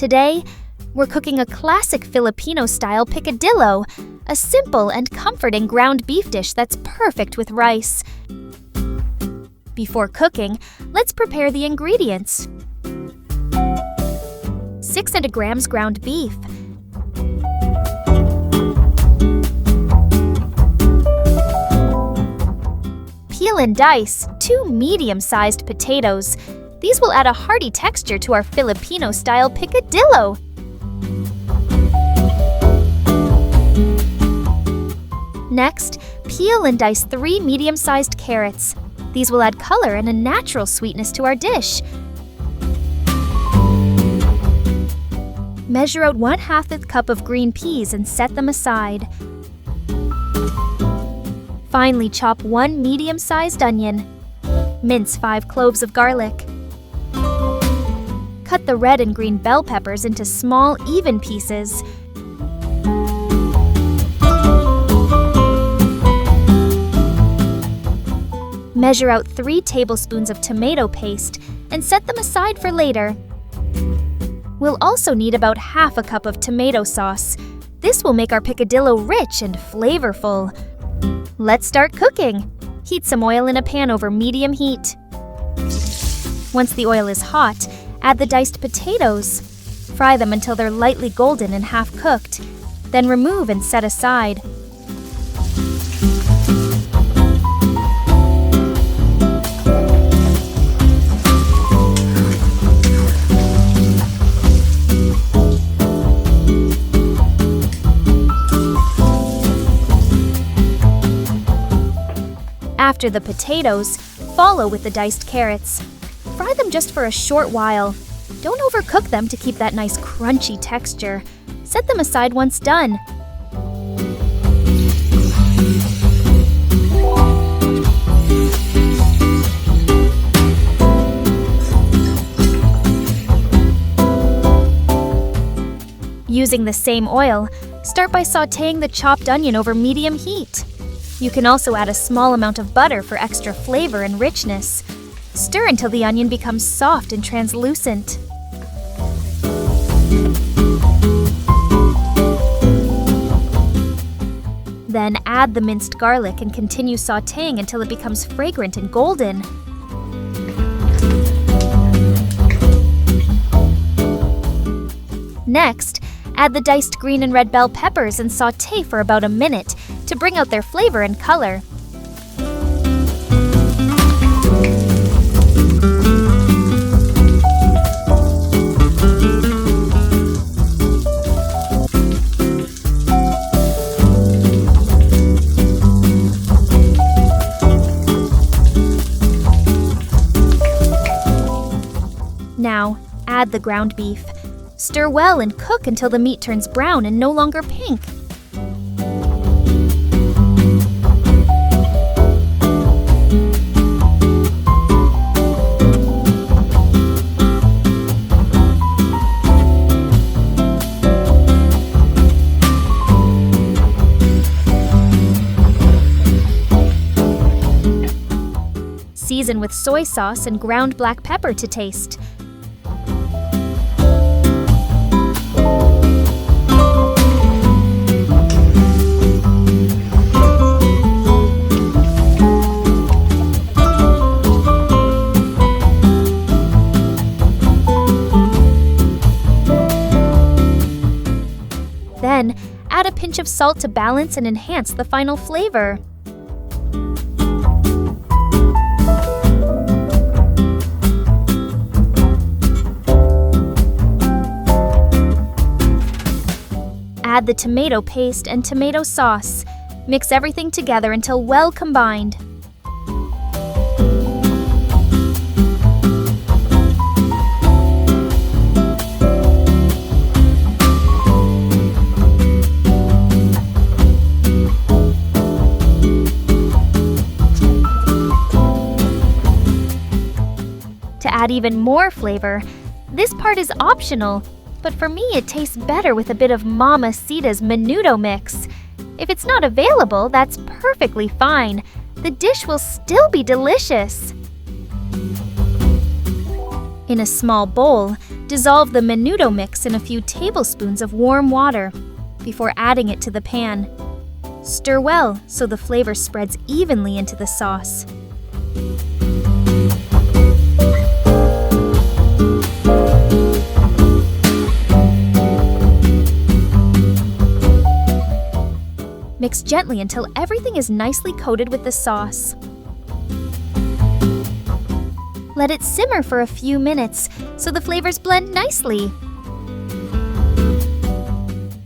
Today, we're cooking a classic Filipino-style picadillo, a simple and comforting ground beef dish that's perfect with rice. Before cooking, let's prepare the ingredients. 600 grams ground beef, peel and dice 2 medium-sized potatoes. These will add a hearty texture to our Filipino-style picadillo. Next, peel and dice 3 medium-sized carrots. These will add color and a natural sweetness to our dish. Measure out 1/2 cup of green peas and set them aside. Finely chop 1 medium-sized onion. Mince 5 cloves of garlic. Cut the red and green bell peppers into small, even pieces. Measure out 3 tablespoons of tomato paste and set them aside for later. We'll also need about 1/2 cup of tomato sauce. This will make our picadillo rich and flavorful. Let's start cooking. Heat some oil in a pan over medium heat. Once the oil is hot, add the diced potatoes. Fry them until they're lightly golden and half cooked. Then remove and set aside. After the potatoes, follow with the diced carrots. Fry them just for a short while. Don't overcook them to keep that nice crunchy texture. Set them aside once done. Using the same oil, start by sautéing the chopped onion over medium heat. You can also add a small amount of butter for extra flavor and richness. Stir until the onion becomes soft and translucent. Then add the minced garlic and continue sautéing until it becomes fragrant and golden. Next, add the diced green and red bell peppers and sauté for about a minute to bring out their flavor and color. Now, add the ground beef. Stir well and cook until the meat turns brown and no longer pink. Season with soy sauce and ground black pepper to taste. Then, add a pinch of salt to balance and enhance the final flavor. Add the tomato paste and tomato sauce. Mix everything together until well combined. To add even more flavor, this part is optional, but for me it tastes better with a bit of Mama Sita's menudo mix. If it's not available, that's perfectly fine. The dish will still be delicious. In a small bowl, Dissolve the menudo mix in a few tablespoons of warm water before adding it to the pan. Stir well so the flavor spreads evenly into the sauce. Mix gently until everything is nicely coated with the sauce. Let it simmer for a few minutes so the flavors blend nicely.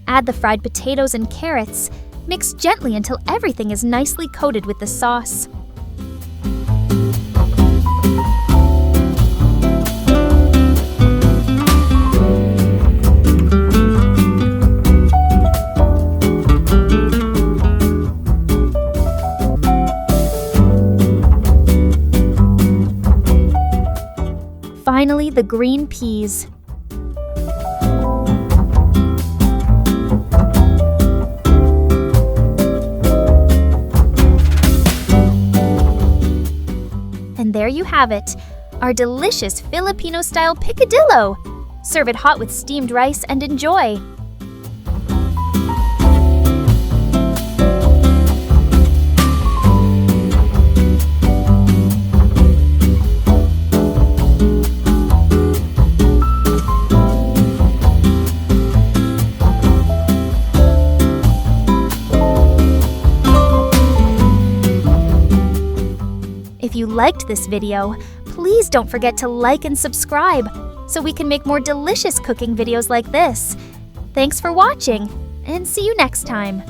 Add the fried potatoes and carrots. Mix gently until everything is nicely coated with the sauce. Finally, the green peas. And there you have it, our delicious Filipino-style picadillo. Serve it hot with steamed rice and enjoy. If you liked this video, please don't forget to like and subscribe so we can make more delicious cooking videos like this. Thanks for watching, and see you next time.